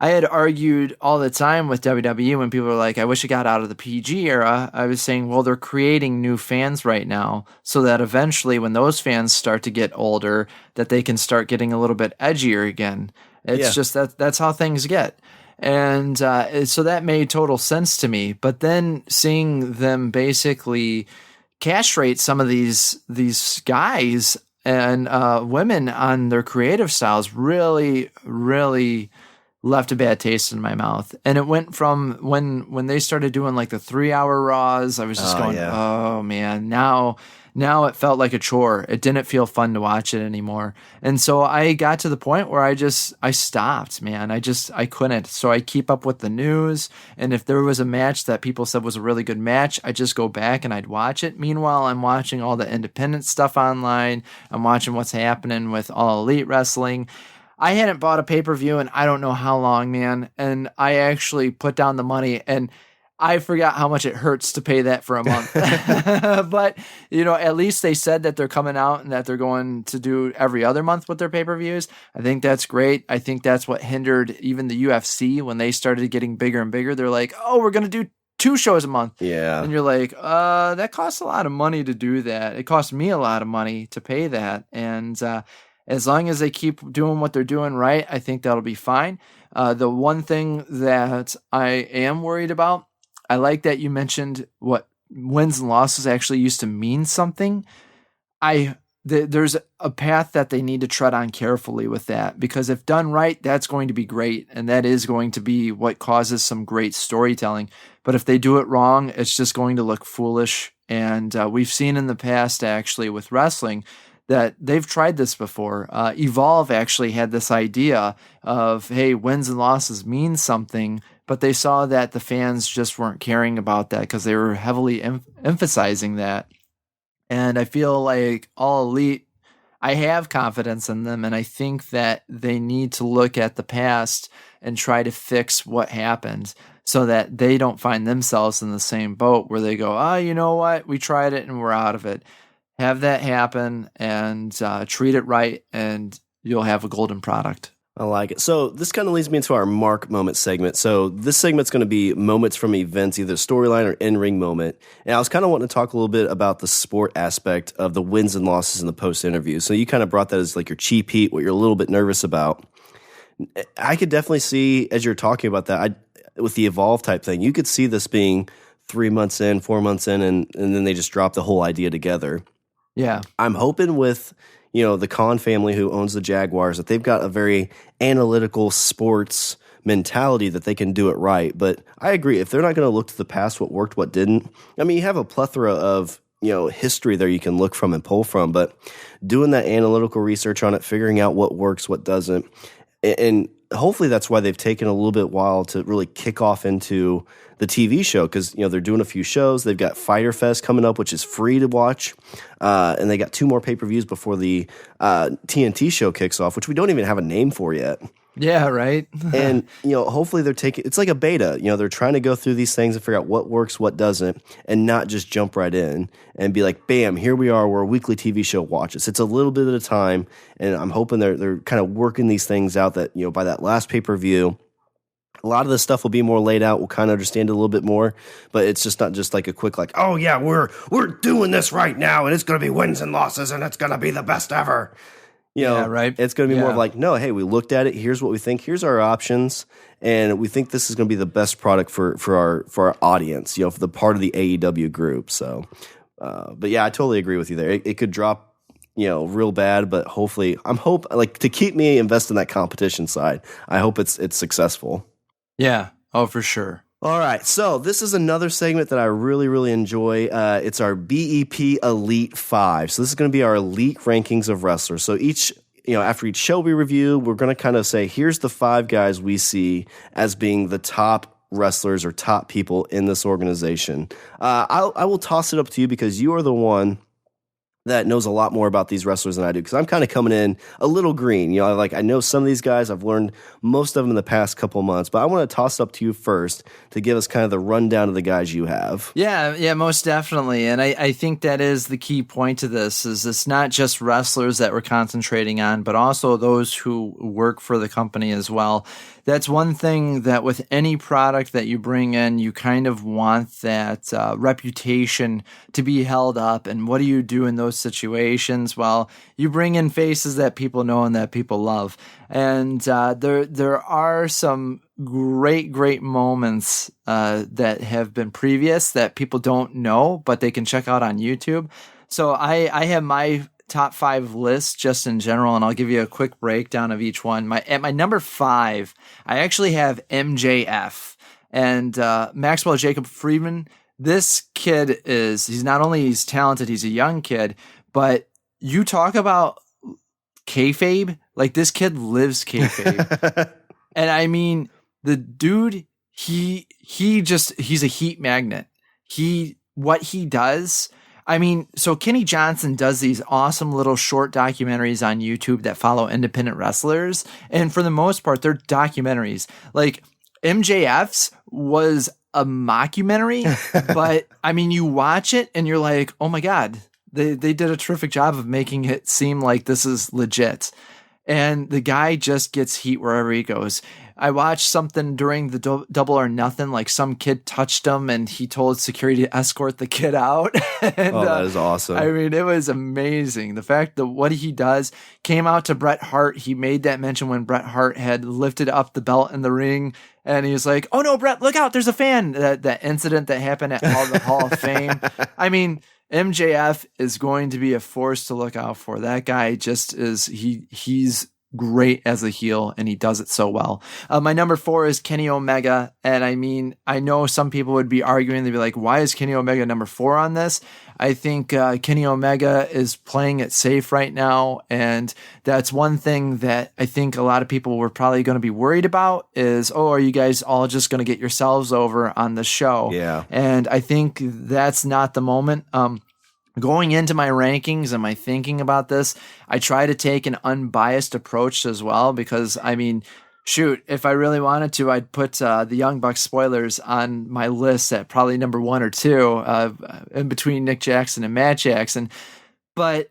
I had argued all the time with WWE when people were like, I wish I got out of the PG era. I was saying, well, they're creating new fans right now so that eventually when those fans start to get older, that they can start getting a little bit edgier again. It's just that's how things get. And so that made total sense to me. But then seeing them basically castrate some of these guys and women on their creative styles really, really left a bad taste in my mouth. And it went from when they started doing like the 3-hour Raws, I was just going, oh man, now it felt like a chore. It didn't feel fun to watch it anymore. And so I got to the point where I stopped, man. I couldn't. So I keep up with the news. And if there was a match that people said was a really good match, I just go back and I'd watch it. Meanwhile, I'm watching all the independent stuff online. I'm watching what's happening with All Elite Wrestling. I hadn't bought a pay-per-view in I don't know how long, man. And I actually put down the money, and I forgot how much it hurts to pay that for a month. But, at least they said that they're coming out and that they're going to do every other month with their pay-per-views. I think that's great. I think that's what hindered even the UFC when they started getting bigger and bigger. They're like, oh, we're going to do 2 shows a month. Yeah. And you're like, that costs a lot of money to do that. It cost me a lot of money to pay that. And, as long as they keep doing what they're doing right, I think that'll be fine. The one thing that I am worried about, I like that you mentioned what wins and losses actually used to mean something. There's a path that they need to tread on carefully with that, because if done right, that's going to be great, and that is going to be what causes some great storytelling. But if they do it wrong, it's just going to look foolish. And we've seen in the past, actually, with wrestling, that they've tried this before. Evolve actually had this idea of, hey, wins and losses mean something, but they saw that the fans just weren't caring about that because they were heavily emphasizing that. And I feel like All Elite, I have confidence in them, and I think that they need to look at the past and try to fix what happened so that they don't find themselves in the same boat where they go, oh, you know what, we tried it and we're out of it. Have that happen and treat it right, and you'll have a golden product. I like it. So this kind of leads me into our Mark Moment segment. So this segment's going to be moments from events, either storyline or in-ring moment. And I was kind of wanting to talk a little bit about the sport aspect of the wins and losses in the post-interview. So you kind of brought that as like your cheap heat, what you're a little bit nervous about. I could definitely see, as you're talking about that, with the Evolve type thing, you could see this being 3 months in, 4 months in, and then they just drop the whole idea together. Yeah. I'm hoping with, the Khan family who owns the Jaguars, that they've got a very analytical sports mentality that they can do it right. But I agree, if they're not going to look to the past, what worked, what didn't. I mean, you have a plethora of, history there you can look from and pull from, but doing that analytical research on it, figuring out what works, what doesn't. And hopefully that's why they've taken a little bit while to really kick off into the TV show, because they're doing a few shows. They've got Fyter Fest coming up, which is free to watch, and they got 2 more pay-per-views before the TNT show kicks off, which we don't even have a name for yet. Yeah, right. And hopefully they're taking, it's like a beta. They're trying to go through these things and figure out what works, what doesn't, and not just jump right in and be like, bam, here we are. We're a weekly TV show. Watch us. It's a little bit at a time, and I'm hoping they're kind of working these things out. That by that last pay-per-view, a lot of this stuff will be more laid out. We'll kind of understand it a little bit more, but it's just not just like a quick like, oh yeah, we're doing this right now, and it's going to be wins and losses, and it's going to be the best ever. Yeah, right. It's going to be more of like, no, hey, we looked at it. Here's what we think. Here's our options, and we think this is going to be the best product for our audience. For the part of the AEW group. So, but yeah, I totally agree with you there. It could drop, real bad, but hopefully, to keep me invested in that competition side. I hope it's successful. Yeah. Oh, for sure. All right, so this is another segment that I really, really enjoy. It's our BEP Elite 5. So this is going to be our elite rankings of wrestlers. So after each show we review, we're going to kind of say, here's the 5 guys we see as being the top wrestlers or top people in this organization. I will toss it up to you because you are the one that knows a lot more about these wrestlers than I do, because I'm kind of coming in a little green. I know some of these guys. I've learned most of them in the past couple months, but I want to toss it up to you first to give us kind of the rundown of the guys you have. Yeah, most definitely. And I think that is the key point to this, is it's not just wrestlers that we're concentrating on, but also those who work for the company as well. That's one thing that with any product that you bring in, you kind of want that reputation to be held up. And what do you do in those situations? Well, you bring in faces that people know and that people love. And there are some great moments that have been previous that people don't know, but they can check out on YouTube. So I have my top 5 lists just in general, and I'll give you a quick breakdown of each one. At my number 5, I actually have MJF and Maxwell Jacob Friedman. This kid he's not only he's talented, he's a young kid, but you talk about kayfabe, like this kid lives kayfabe. And I mean, the dude, he's a heat magnet. What he does, I mean, so Kenny Johnson does these awesome little short documentaries on YouTube that follow independent wrestlers. And for the most part, they're documentaries. Like MJF's was a mockumentary, but I mean, you watch it and you're like, oh my God, they did a terrific job of making it seem like this is legit. And the guy just gets heat wherever he goes. I watched something during the Double or Nothing, like some kid touched him and he told security to escort the kid out. And, that is awesome. I mean, it was amazing. The fact that what he does came out to Bret Hart. He made that mention when Bret Hart had lifted up the belt in the ring. And he was like, oh no, Bret, look out. There's a fan. That incident that happened at the Hall of Fame. I mean, MJF is going to be a force to look out for. That guy just is, he's great as a heel, and he does it so well. My number 4 is Kenny Omega. And I mean, I know some people would be arguing, they'd be like, why is Kenny Omega number 4 on this? I think Kenny Omega is playing it safe right now. And that's one thing that I think a lot of people were probably going to be worried about is, oh, are you guys all just going to get yourselves over on the show? Yeah. And I think that's not the moment. Going into my rankings and my thinking about this, I try to take an unbiased approach as well, because I mean, shoot, if I really wanted to, I'd put the Young Bucks spoilers on my list at probably number 1 or 2, in between Nick Jackson and Matt Jackson. But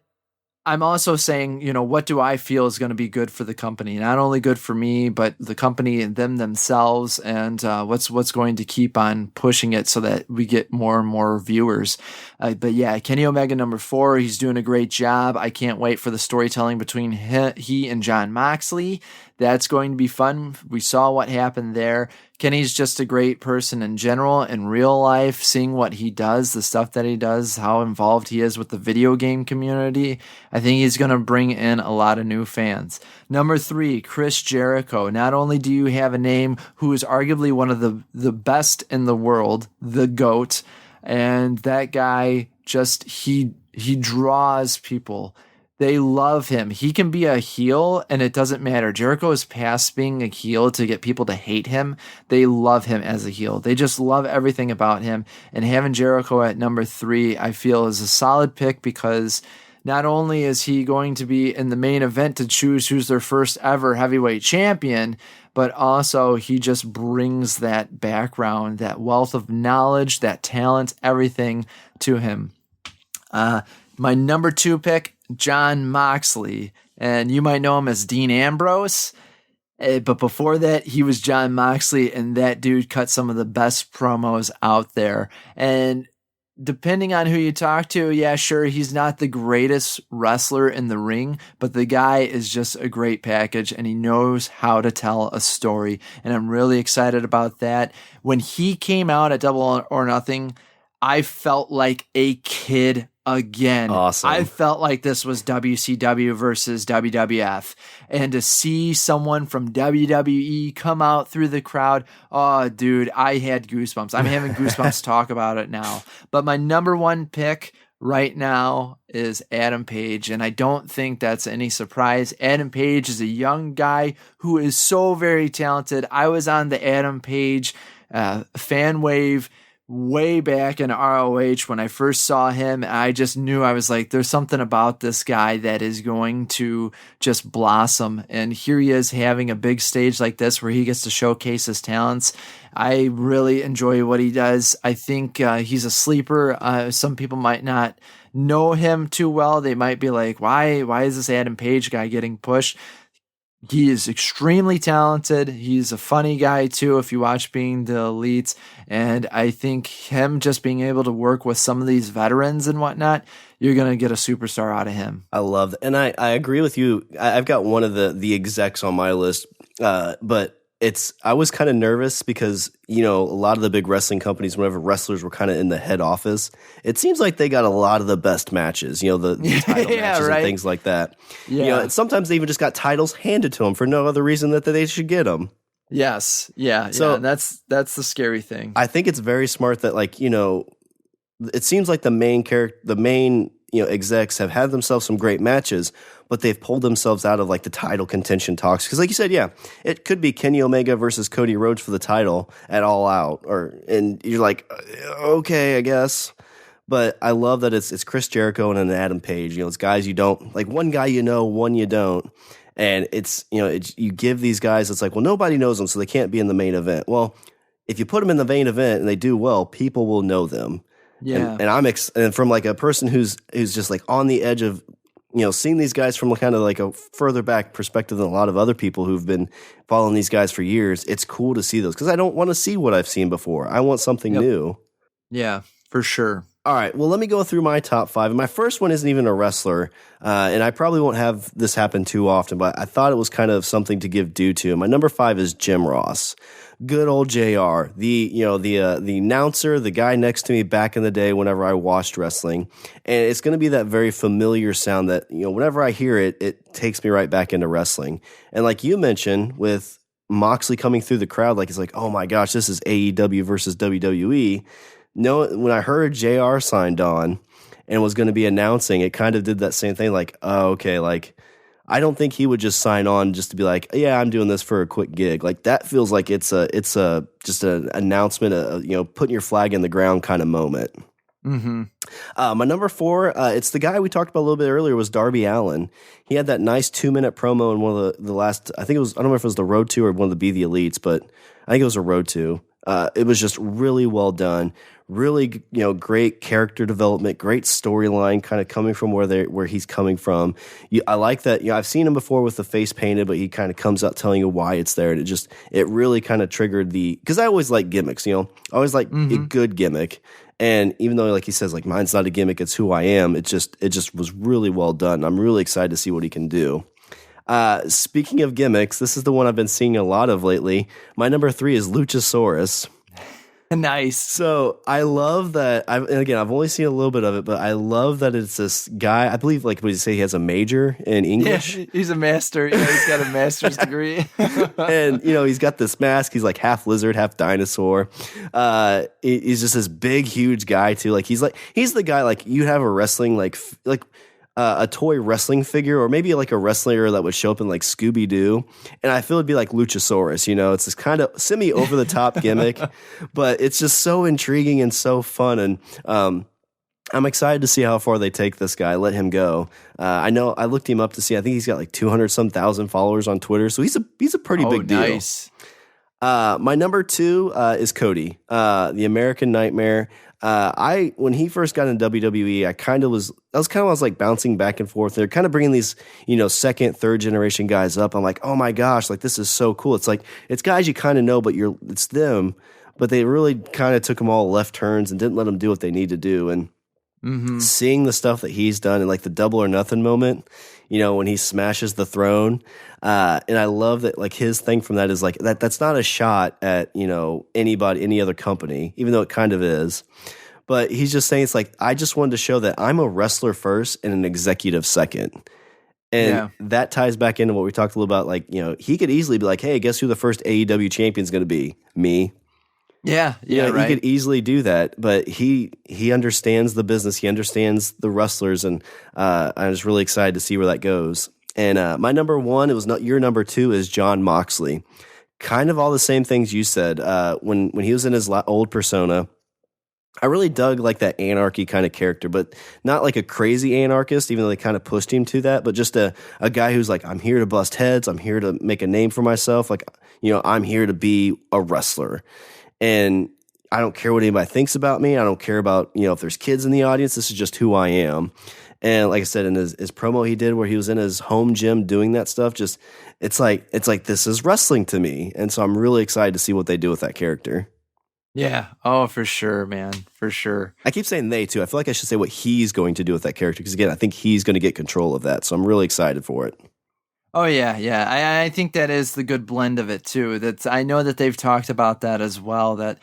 I'm also saying, what do I feel is going to be good for the company? Not only good for me, but the company and themselves, and what's going to keep on pushing it so that we get more and more viewers. But yeah, Kenny Omega number 4, he's doing a great job. I can't wait for the storytelling between he and Jon Moxley. That's going to be fun. We saw what happened there. Kenny's just a great person in general, in real life, seeing what he does, the stuff that he does, how involved he is with the video game community. I think he's going to bring in a lot of new fans. Number 3, Chris Jericho. Not only do you have a name who is arguably one of the best in the world, the GOAT, and that guy just, he draws people. They love him. He can be a heel, and it doesn't matter. Jericho is past being a heel to get people to hate him. They love him as a heel. They just love everything about him. And having Jericho at number 3, I feel, is a solid pick because not only is he going to be in the main event to choose who's their first ever heavyweight champion, but also he just brings that background, that wealth of knowledge, that talent, everything to him. My number 2 pick, Jon Moxley, and you might know him as Dean Ambrose, but before that, he was Jon Moxley, and that dude cut some of the best promos out there. And depending on who you talk to, yeah, sure, he's not the greatest wrestler in the ring, but the guy is just a great package, and he knows how to tell a story, and I'm really excited about that. When he came out at Double or Nothing, I felt like a kid again. Awesome. I felt like this was WCW versus WWF. And to see someone from WWE come out through the crowd, oh, dude, I had goosebumps. I'm having goosebumps talk about it now. But my number 1 pick right now is Adam Page, and I don't think that's any surprise. Adam Page is a young guy who is so very talented. I was on the Adam Page fan wave way back in ROH when I first saw him. I just knew, I was like, there's something about this guy that is going to just blossom. And here he is having a big stage like this where he gets to showcase his talents. I really enjoy what he does. I think he's a sleeper. Some people might not know him too well. They might be like, why is this Adam Page guy getting pushed? He is extremely talented. He's a funny guy too, if you watch Being the Elite. And I think him just being able to work with some of these veterans and whatnot, you're going to get a superstar out of him. I love that. And I agree with you. I've got one of the execs on my list, but I was kind of nervous because, a lot of the big wrestling companies, whenever wrestlers were kind of in the head office, it seems like they got a lot of the best matches, the title matches right. and things like that. Yeah. And sometimes they even just got titles handed to them for no other reason that they should get them. Yes. Yeah. So that's the scary thing. I think it's very smart that it seems like the main execs have had themselves some great matches, but they've pulled themselves out of like the title contention talks. Because like you said, yeah, it could be Kenny Omega versus Cody Rhodes for the title at All Out, and you're like, okay, I guess. But I love that it's Chris Jericho and an Adam Page. It's guys you don't like. One guy one you don't, and it's you give these guys. It's like, well, nobody knows them, so they can't be in the main event. Well, if you put them in the main event and they do well, people will know them. Yeah, and from like a person who's just like on the edge of seeing these guys from kind of like a further back perspective than a lot of other people who've been following these guys for years. It's cool to see those because I don't want to see what I've seen before. I want something new. Yeah, for sure. All right, well, let me go through my top 5. My first one isn't even a wrestler, and I probably won't have this happen too often, but I thought it was kind of something to give due to. My number 5 is Jim Ross. Good old JR, the announcer, the guy next to me back in the day whenever I watched wrestling. And it's going to be that very familiar sound that, whenever I hear it, it takes me right back into wrestling. And like you mentioned with Moxley coming through the crowd, like it's like, oh my gosh, this is AEW versus WWE. No, when I heard JR signed on and was going to be announcing, it kind of did that same thing. Like, oh, okay, like I don't think he would just sign on just to be like, yeah, I'm doing this for a quick gig. Like that feels like it's just an announcement, putting your flag in the ground kind of moment. Mm-hmm. My number 4, it's the guy we talked about a little bit earlier, was Darby Allin. He had that nice 2-minute promo in one of the last, I think it was, I don't know if it was the Road to or one of the Be the Elites, but I think it was a Road to. It was just really well done. Really, great character development, great storyline, kind of coming from where he's coming from. I like that. I've seen him before with the face painted, but he kind of comes out telling you why it's there, and it really kind of triggered because I always like gimmicks. I always like a good gimmick, and even though like he says like mine's not a gimmick, it's who I am. It just was really well done. I'm really excited to see what he can do. Speaking of gimmicks, this is the one I've been seeing a lot of lately. My number 3 is Luchasaurus. Nice. So I love that. And again, I've only seen a little bit of it, but I love that it's this guy. I believe, like, what did you say? He has a major in English. Yeah, he's a master. Yeah, he's got a master's degree. And he's got this mask. He's like half lizard, half dinosaur. He's just this big, huge guy too. Like he's the guy like you have a wrestling like a toy wrestling figure, or maybe like a wrestler that would show up in like Scooby-Doo. And I feel it'd be like Luchasaurus, it's this kind of semi over the top gimmick, but it's just so intriguing and so fun. And, I'm excited to see how far they take this guy, let him go. I know I looked him up to see, I think he's got like 200-some-thousand followers on Twitter. So he's a pretty big deal. Nice. My number 2 is Cody, the American Nightmare. When he first got in WWE, I was like bouncing back and forth. They're kind of bringing these, second, third generation guys up. I'm like, oh my gosh, like this is so cool. It's like, it's guys you kind of know, but it's them, but they really kind of took them all left turns and didn't let them do what they need to do. And seeing the stuff that he's done and like the double or nothing moment, when he smashes the throne. And I love that like his thing from that is like that's not a shot at, anybody, any other company, even though it kind of is. But he's just saying it's like, I just wanted to show that I'm a wrestler first and an executive second. And that ties back into what we talked a little about. Like, he could easily be like, hey, guess who the first AEW champion is going to be? Me. Yeah, right. He could easily do that, but he understands the business. He understands the wrestlers, and I'm just really excited to see where that goes. And my number 1, it was not your number 2, is Jon Moxley. Kind of all the same things you said. When he was in his old persona, I really dug like that anarchy kind of character, but not like a crazy anarchist, even though they kind of pushed him to that, but just a guy who's like, I'm here to bust heads. I'm here to make a name for myself. Like, I'm here to be a wrestler. And I don't care what anybody thinks about me. I don't care about, if there's kids in the audience. This is just who I am. And like I said, in his promo he did where he was in his home gym doing that stuff, just it's like this is wrestling to me. And so I'm really excited to see what they do with that character. Yeah. Oh, for sure, man. For sure. I keep saying they too. I feel like I should say what he's going to do with that character because, again, I think he's going to get control of that. So I'm really excited for it. Oh, yeah. I think that is the good blend of it, too. I know that they've talked about that as well, that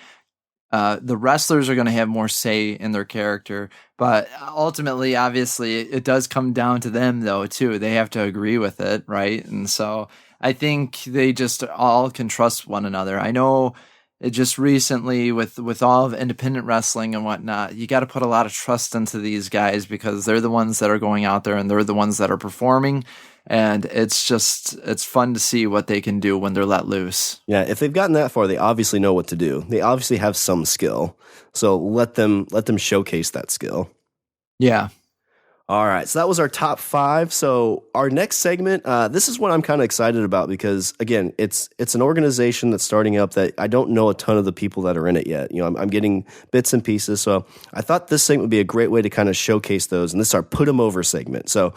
the wrestlers are going to have more say in their character. But ultimately, obviously, it does come down to them, though, too. They have to agree with it, right? And so I think they just all can trust one another. I know it just recently with all of independent wrestling and whatnot, you got to put a lot of trust into these guys because they're the ones that are going out there and they're the ones that are performing. And it's fun to see what they can do when they're let loose. Yeah, if they've gotten that far, they obviously know what to do. They obviously have some skill. So let them showcase that skill. Yeah. All right, so that was our top 5. So our next segment, this is what I'm kind of excited about because, again, it's an organization that's starting up that I don't know a ton of the people that are in it yet. I'm getting bits and pieces. So I thought this segment would be a great way to kind of showcase those. And this is our Put 'em Over segment. So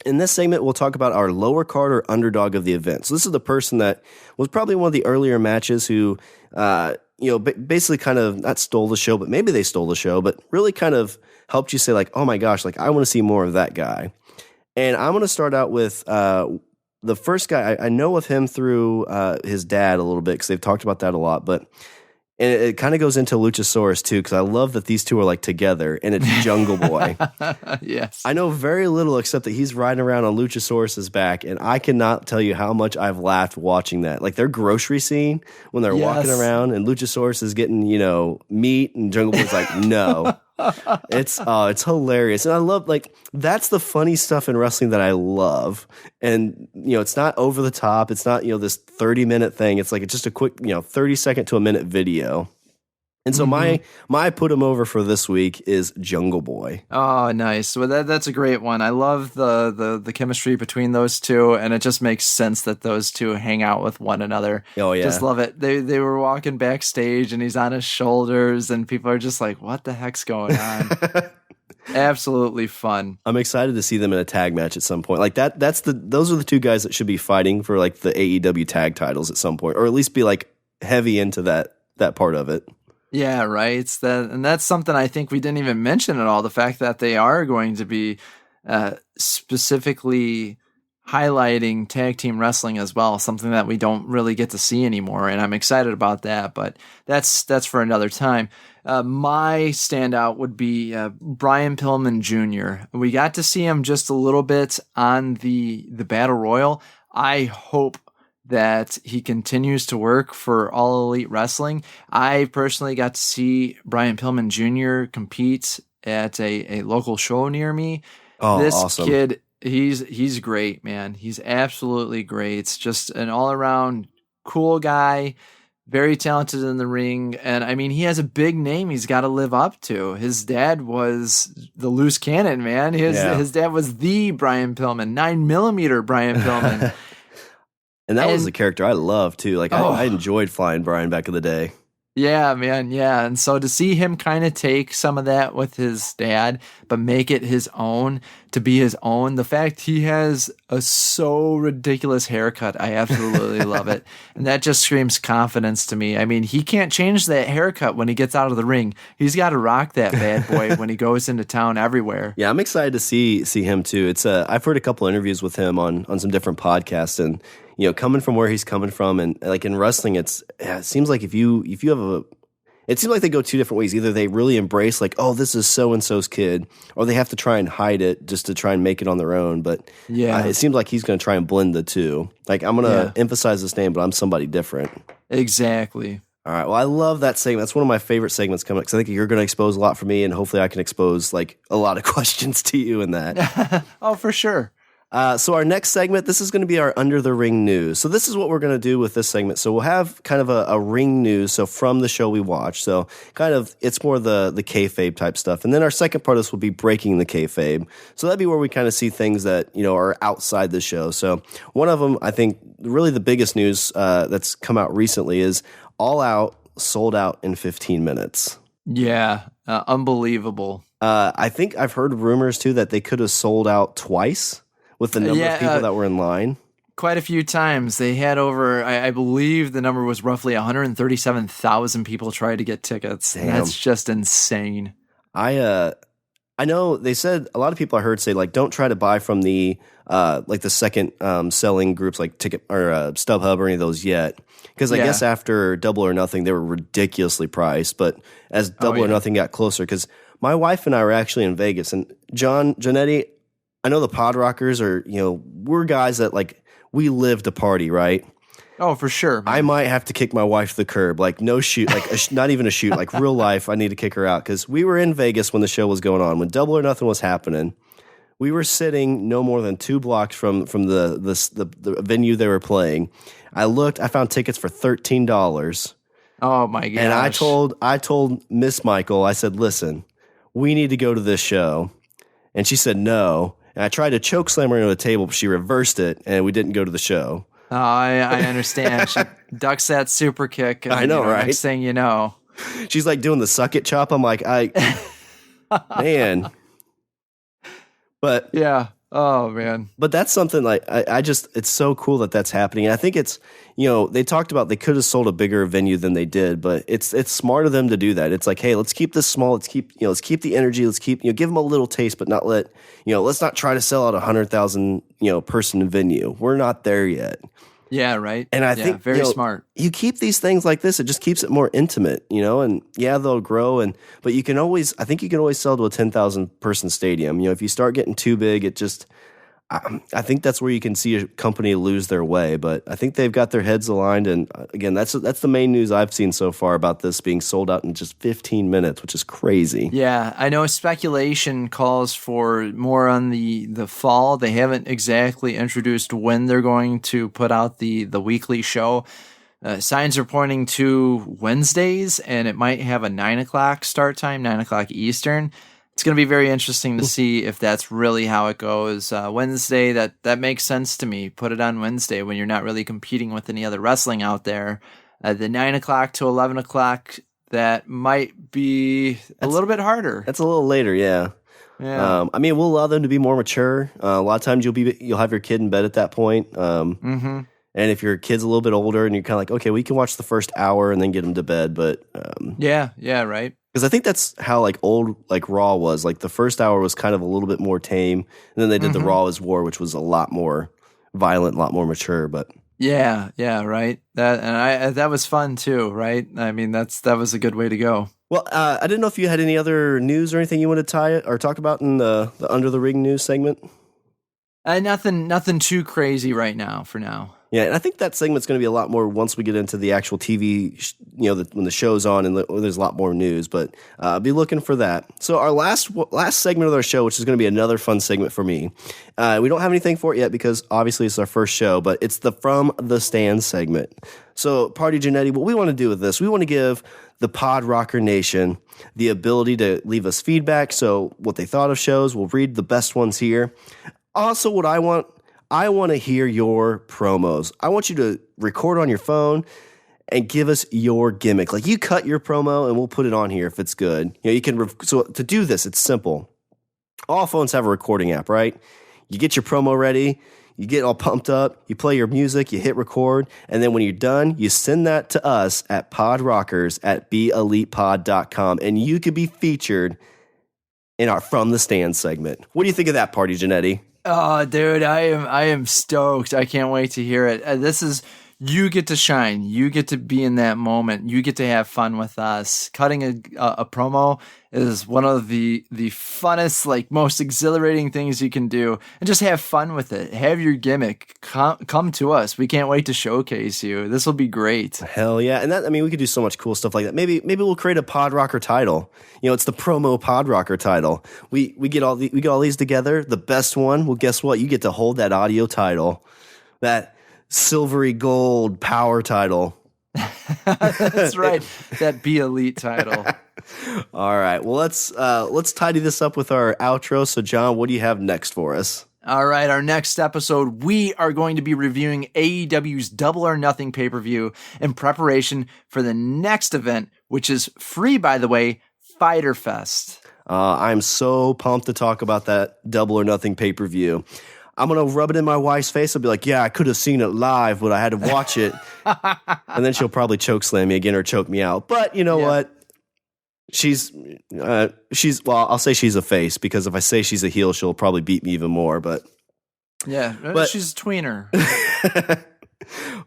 in this segment, we'll talk about our lower card or underdog of the event. So this is the person that was probably one of the earlier matches who, basically kind of not stole the show, but maybe they stole the show, but really kind of helped you say like, oh my gosh, like I want to see more of that guy. And I'm going to start out with the first guy. I know of him through his dad a little bit because they've talked about that a lot, but and it kind of goes into Luchasaurus too, because I love that these two are like together, and it's Jungle Boy. Yes. I know very little except that he's riding around on Luchasaurus's back, and I cannot tell you how much I've laughed watching that. Like their grocery scene when they're walking around, and Luchasaurus is getting, meat, and Jungle Boy's like, no. It's hilarious. And I love, like, that's the funny stuff in wrestling that I love. And, it's not over the top. It's not, this 30-minute thing. It's like, it's just a quick, 30-second to a minute video. And so my put him over for this week is Jungle Boy. Oh, nice. Well, that's a great one. I love the chemistry between those two, and it just makes sense that those two hang out with one another. Oh, yeah. Just love it. They were walking backstage, and he's on his shoulders, and people are just like, what the heck's going on? Absolutely fun. I'm excited to see them in a tag match at some point. Like those are the two guys that should be fighting for like the AEW tag titles at some point, or at least be like heavy into that part of it. Yeah, right. And that's something I think we didn't even mention at all. The fact that they are going to be specifically highlighting tag team wrestling as well, something that we don't really get to see anymore. And I'm excited about that, but that's for another time. My standout would be Brian Pillman Jr. We got to see him just a little bit on the Battle Royal. I hope that he continues to work for All Elite Wrestling. I personally got to see Brian Pillman Jr. compete at a local show near me. Oh, This awesome. kid, he's great, man. He's absolutely great. It's just an all around cool guy, very talented in the ring. And I mean, he has a big name he's got to live up to. His dad was the loose cannon, man. His dad was the Brian Pillman, 9mm Brian Pillman. And that was the character I loved too. Like I enjoyed Flying Brian back in the day. Yeah, man. Yeah. And so to see him kind of take some of that with his dad, but make it his own, to be his own, the fact he has a so ridiculous haircut, I absolutely love it. And that just screams confidence to me. I mean, he can't change that haircut when he gets out of the ring. He's got to rock that bad boy when he goes into town everywhere. Yeah, I'm excited to see him too. It's I've heard a couple interviews with him on some different podcasts, and coming from where he's coming from, and like in wrestling, it seems like if you have it seems like they go two different ways. Either they really embrace like, oh, this is so and so's kid, or they have to try and hide it just to try and make it on their own. But it seems like he's going to try and blend the two. Like, I'm going to emphasize this name, but I'm somebody different. Exactly. All right. Well, I love that segment. That's one of my favorite segments coming up, because I think you're going to expose a lot for me, and hopefully I can expose like a lot of questions to you in that. Oh, for sure. So our next segment, this is going to be our Under the Ring news. So this is what we're going to do with this segment. So we'll have kind of a ring news, so from the show we watch. So kind of, it's more the kayfabe type stuff. And then our second part of this will be breaking the kayfabe. So that'd be where we kind of see things that, are outside the show. So one of them, I think, really the biggest news that's come out recently is All Out sold out in 15 minutes. Yeah, unbelievable. I think I've heard rumors, too, that they could have sold out twice with the number of people that were in line. Quite a few times. They had over, I believe the number was roughly 137,000 people try to get tickets. Damn. That's just insane. I know they said, a lot of people I heard say, like, don't try to buy from the like the second selling groups like Ticket or StubHub or any of those yet. Because I guess after Double or Nothing, they were ridiculously priced. But as Double or Nothing got closer, because my wife and I were actually in Vegas, and Johnnetty, I know the Podrockers are, we're guys that like, we live to party, right? Oh, for sure. Man. I might have to kick my wife to the curb, like no shoot, like not even a shoot, like real life. I need to kick her out, because we were in Vegas when the show was going on, when Double or Nothing was happening. We were sitting no more than 2 blocks from the venue they were playing. I found tickets for $13. Oh my gosh. And I told Miss Michael, I said, listen, we need to go to this show. And she said no. And I tried to choke slam her into the table, but she reversed it, and we didn't go to the show. Oh, I understand. She ducks that super kick. And, I know, right? Next thing you know. She's like doing the suck it chop. I'm like, man. But yeah. Oh, man. But that's something like, I just, it's so cool that that's happening. And I think it's, they talked about they could have sold a bigger venue than they did, but it's smart of them to do that. It's like, hey, let's keep this small. Let's keep the energy. Let's keep, give them a little taste, but not let's not try to sell out 100,000, person venue. We're not there yet. Yeah, right. And I think very smart. You keep these things like this, it just keeps it more intimate, and they'll grow, but I think you can always sell to a 10,000 person stadium. If you start getting too big, it just, I think that's where you can see a company lose their way. But I think they've got their heads aligned, and again, that's the main news I've seen so far about this being sold out in just 15 minutes, which is crazy. Yeah, I know speculation calls for more on the fall. They haven't exactly introduced when they're going to put out the weekly show. Signs are pointing to Wednesdays, and it might have a 9 o'clock start time, 9 o'clock Eastern. It's going to be very interesting to see if that's really how it goes. Wednesday, that makes sense to me. Put it on Wednesday when you're not really competing with any other wrestling out there. The 9 o'clock to 11 o'clock, that might be a little bit harder. That's a little later, yeah. Yeah. I mean, we'll allow them to be more mature. A lot of times you'll have your kid in bed at that point. Mm-hmm. And if your kid's a little bit older and you're kind of like, okay, we can watch the first hour and then get them to bed. But yeah, right. Because I think that's how like old like Raw was. Like the first hour was kind of a little bit more tame, and then they did the Raw is War, which was a lot more violent, a lot more mature. But yeah, right. That was fun too, right? I mean, that was a good way to go. Well, I didn't know if you had any other news or anything you wanted to tie it or talk about in the Under the Ring news segment. Nothing too crazy right now. For now. Yeah, and I think that segment's going to be a lot more once we get into the actual TV, when the show's on and there's a lot more news. But be looking for that. So our last segment of our show, which is going to be another fun segment for me. We don't have anything for it yet because obviously it's our first show, but it's the From the Stand segment. So, Party Johnnetty, what we want to do with this, we want to give the PodRocker Nation the ability to leave us feedback. So, what they thought of shows, we'll read the best ones here. Also, what I want to hear your promos. I want you to record on your phone and give us your gimmick. Like, you cut your promo and we'll put it on here if it's good. You can. So to do this, it's simple. All phones have a recording app, right? You get your promo ready. You get all pumped up, you play your music, you hit record, and then when you're done, you send that to us at Podrockers at BeElitePod.com, and you could be featured in our From the Stand segment. What do you think of that, Party Johnnetty? Oh, dude, I am stoked. I can't wait to hear it. You get to shine. You get to be in that moment. You get to have fun with us. Cutting a promo is one of the funnest, like, most exhilarating things you can do, and just have fun with it. Have your gimmick. Come to us. We can't wait to showcase you. This will be great. Hell yeah. And we could do so much cool stuff like that. Maybe we'll create a PodRocker title. It's the promo PodRocker title. We get all these together. The best one, well, guess what? You get to hold that audio title. That silvery gold power title. That's right. That Be Elite title. All right. Well, let's tidy this up with our outro. So, John, what do you have next for us? All right. Our next episode, we are going to be reviewing AEW's Double or Nothing pay-per-view in preparation for the next event, which is free, by the way, Fyter Fest. I'm so pumped to talk about that Double or Nothing pay-per-view. I'm going to rub it in my wife's face. I'll be like, yeah, I could have seen it live, but I had to watch it. And then she'll probably choke slam me again or choke me out. But you know what? I'll say she's a face, because if I say she's a heel, she'll probably beat me even more. But she's a tweener.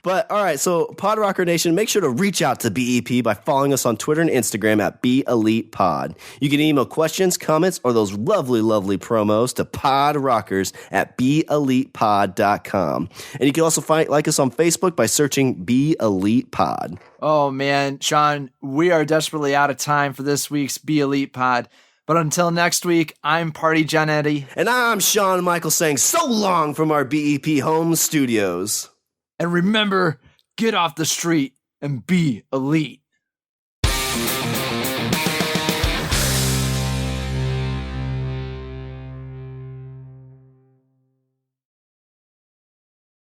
But all right, so PodRocker Nation, make sure to reach out to BEP by following us on Twitter and Instagram at BeElitePod. You can email questions, comments, or those lovely, lovely promos to podrockers at BeElitePod.com. And you can also like us on Facebook by searching Be Elite Pod. Oh man, Shawn, we are desperately out of time for this week's Be Elite Pod. But until next week, I'm Party Johnnetty. And I'm Shawn Michaels saying so long from our BEP home studios. And remember, get off the street and be elite.